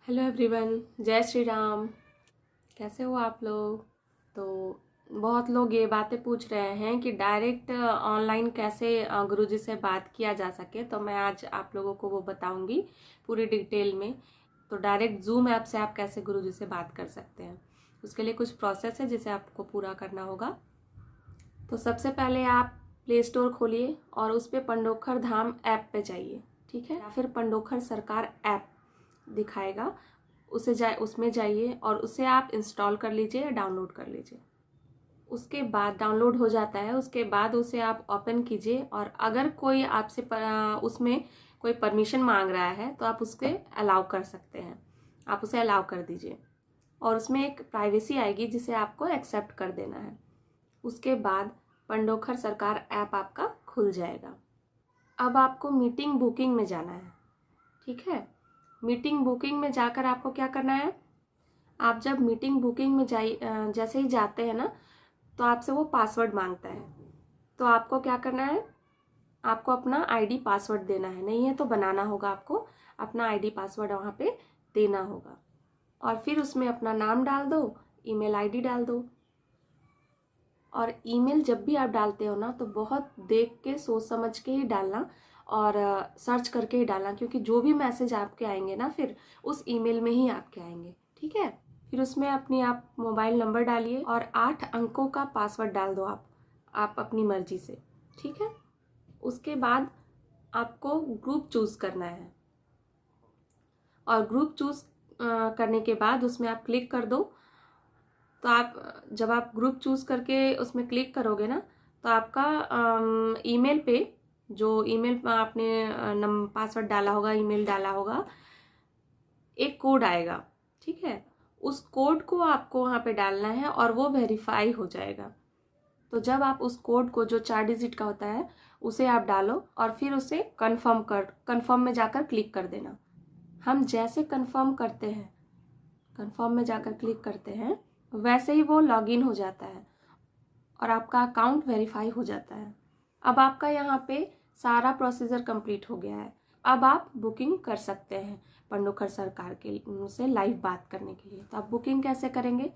Hello everyone, जय श्री राम। कैसे हो आप लोग? तो बहुत लोग ये बातें पूछ रहे हैं कि डायरेक्ट ऑनलाइन कैसे गुरुजी से बात किया जा सके। तो मैं आज आप लोगों को वो बताऊंगी पूरी डिटेल में। तो डायरेक्ट जूम ऐप से आप कैसे गुरुजी से बात कर सकते हैं, उसके लिए कुछ प्रोसेस है जिसे आपको पूरा करना होगा। तो सबसे पहले आप प्ले स्टोर खोलिए और उस पर पंडोखर धाम ऐप पे जाइए, ठीक है, या फिर पंडोखर सरकार ऐप दिखाएगा, उसमें जाइए और उसे आप इंस्टॉल कर लीजिए या डाउनलोड कर लीजिए। उसके बाद डाउनलोड हो जाता है, उसके बाद उसे आप ओपन कीजिए और अगर कोई आपसे उसमें कोई परमिशन मांग रहा है तो आप उसके अलाउ कर सकते हैं, आप उसे अलाउ कर दीजिए और उसमें एक प्राइवेसी आएगी जिसे आपको एक्सेप्ट कर देना है। उसके बाद पंडोखर सरकार ऐप आपका खुल जाएगा। अब आपको मीटिंग बुकिंग में जाना है, ठीक है। मीटिंग बुकिंग में जाकर आपको क्या करना है, आप जब मीटिंग बुकिंग में जैसे ही जाते हैं ना, तो आपसे वो पासवर्ड मांगता है। तो आपको क्या करना है, आपको अपना आईडी पासवर्ड देना है, नहीं है तो बनाना होगा, आपको अपना आईडी पासवर्ड वहाँ पे देना होगा और फिर उसमें अपना नाम डाल दो, ईमेल आईडी डाल दो। और ईमेल जब भी आप डालते हो ना तो बहुत देख के सोच समझ के ही डालना और सर्च करके ही डालना, क्योंकि जो भी मैसेज आपके आएंगे ना फिर उस ईमेल में ही आपके आएंगे, ठीक है। फिर उसमें आप मोबाइल नंबर डालिए और 8 अंकों का पासवर्ड डाल दो आप अपनी मर्जी से, ठीक है। उसके बाद आपको ग्रुप चूज करना है और ग्रुप चूज करने के बाद उसमें आप क्लिक कर दो। तो आप जब आप ग्रुप चूज करके उसमें क्लिक करोगे ना, तो आपका ईमेल पे जो ईमेल आपने पासवर्ड डाला होगा, ईमेल डाला होगा, एक कोड आएगा, ठीक है। उस कोड को आपको वहाँ पे डालना है और वो वेरीफाई हो जाएगा। तो जब आप उस कोड को, जो 4 डिजिट का होता है, उसे आप डालो और फिर उसे कन्फर्म में जाकर क्लिक कर देना। हम जैसे कन्फर्म में जाकर क्लिक करते हैं वैसे ही वो लॉगिन हो जाता है और आपका अकाउंट वेरीफाई हो जाता है। अब आपका यहाँ पे सारा प्रोसीजर कंप्लीट हो गया है। अब आप बुकिंग कर सकते हैं पंडोखर सरकार के से लाइव बात करने के लिए। तो आप बुकिंग कैसे करेंगे?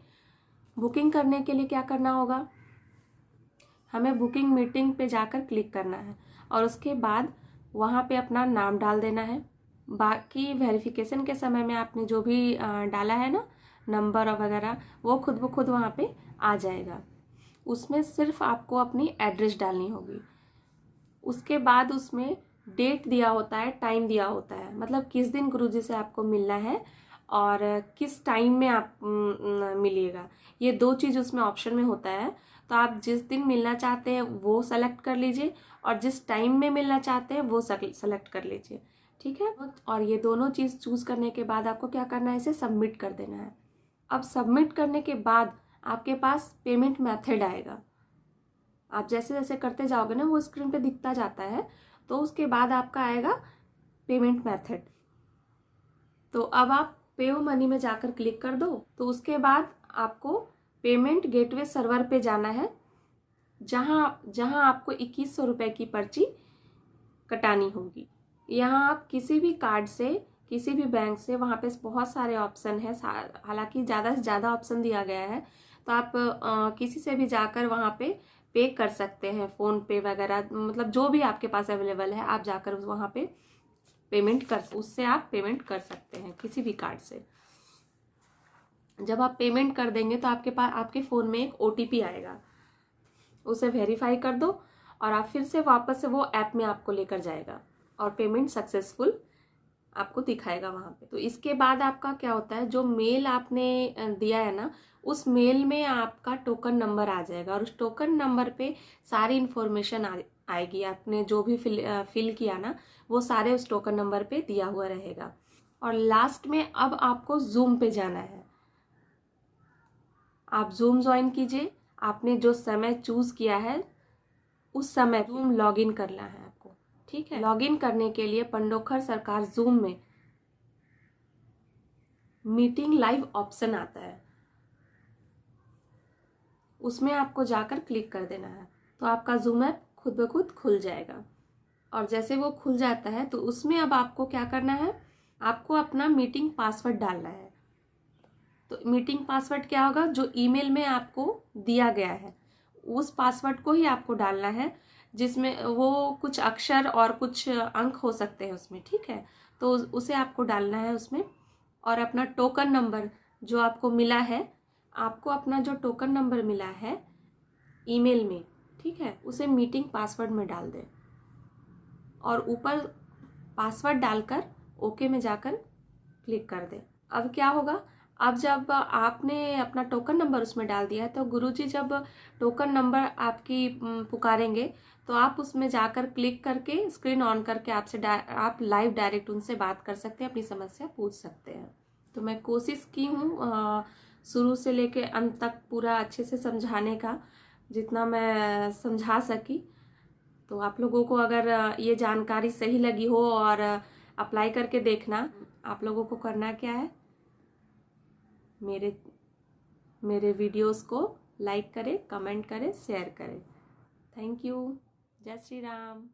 बुकिंग करने के लिए क्या करना होगा, हमें बुकिंग मीटिंग पे जाकर क्लिक करना है और उसके बाद वहाँ पे अपना नाम डाल देना है। बाकी वेरिफिकेशन के समय में आपने जो भी डाला है ना, नंबर वगैरह, वो खुद ब खुद वहाँ पे आ जाएगा। उसमें सिर्फ आपको अपनी एड्रेस डालनी होगी। उसके बाद उसमें डेट दिया होता है, टाइम दिया होता है, मतलब किस दिन गुरुजी से आपको मिलना है और किस टाइम में आप मिलिएगा। ये 2 चीज़ उसमें ऑप्शन में होता है। तो आप जिस दिन मिलना चाहते हैं वो सेलेक्ट कर लीजिए और जिस टाइम में मिलना चाहते हैं वो सेलेक्ट कर लीजिए, ठीक है। और ये दोनों चीज़ चूज़ करने के बाद आपको क्या करना है, इसे सबमिट कर देना है। अब सबमिट करने के बाद आपके पास पेमेंट मेथड आएगा। आप जैसे जैसे करते जाओगे ना वो स्क्रीन पे दिखता जाता है। तो उसके बाद आपका आएगा पेमेंट मेथड। तो अब आप पेओ मनी में जाकर क्लिक कर दो। तो उसके बाद आपको पेमेंट गेटवे सर्वर पे जाना है, जहां आपको 2100 रुपये की पर्ची कटानी होगी। यहाँ आप किसी भी कार्ड से, किसी भी बैंक से, वहाँ पे बहुत सारे ऑप्शन है, हालांकि ज़्यादा से ज़्यादा ऑप्शन दिया गया है। तो आप किसी से भी जाकर वहाँ पे कर सकते हैं, फ़ोन पे वगैरह, मतलब जो भी आपके पास अवेलेबल है आप जाकर वहाँ पे उससे आप पेमेंट कर सकते हैं किसी भी कार्ड से। जब आप पेमेंट कर देंगे तो आपके फ़ोन में एक OTP आएगा, उसे वेरीफाई कर दो और आप फिर से वापस से वो ऐप में आपको लेकर जाएगा और पेमेंट सक्सेसफुल आपको दिखाएगा वहाँ पे। तो इसके बाद आपका क्या होता है, जो मेल आपने दिया है ना, उस मेल में आपका टोकन नंबर आ जाएगा और उस टोकन नंबर पे सारी इन्फॉर्मेशन आएगी। आपने जो भी फिल किया ना वो सारे उस टोकन नंबर पे दिया हुआ रहेगा। और लास्ट में अब आपको जूम पे जाना है। आप जूम ज्वाइन कीजिए, आपने जो समय चूज किया है उस समय जूम लॉगिन करना है आपको, ठीक है। लॉगिन करने के लिए पंडोखर सरकार जूम में मीटिंग लाइव ऑप्शन आता है, उसमें आपको जाकर क्लिक कर देना है। तो आपका जूम ऐप खुद ब खुद खुल जाएगा और जैसे वो खुल जाता है तो उसमें अब आपको क्या करना है, आपको अपना मीटिंग पासवर्ड डालना है। तो मीटिंग पासवर्ड क्या होगा, जो ईमेल में आपको दिया गया है उस पासवर्ड को ही आपको डालना है, जिसमें वो कुछ अक्षर और कुछ अंक हो सकते हैं उसमें, ठीक है। तो उसे आपको डालना है उसमें। और अपना टोकन नंबर जो आपको मिला है, आपको अपना जो टोकन नंबर मिला है ईमेल में, ठीक है, उसे मीटिंग पासवर्ड में डाल दें और ऊपर पासवर्ड डालकर ओके में जाकर क्लिक कर दें। अब क्या होगा, अब जब आपने अपना टोकन नंबर उसमें डाल दिया है तो गुरुजी जब टोकन नंबर आपकी पुकारेंगे तो आप उसमें जाकर क्लिक करके स्क्रीन ऑन करके आप लाइव डायरेक्ट उनसे बात कर सकते हैं, अपनी समस्या पूछ सकते हैं। तो मैं कोशिश की हूँ शुरू से लेके अंत तक पूरा अच्छे से समझाने का, जितना मैं समझा सकी। तो आप लोगों को अगर ये जानकारी सही लगी हो और अप्लाई करके देखना, आप लोगों को करना क्या है, मेरे वीडियोस को लाइक करें, कमेंट करें, शेयर करें। Thank you. जय श्री राम।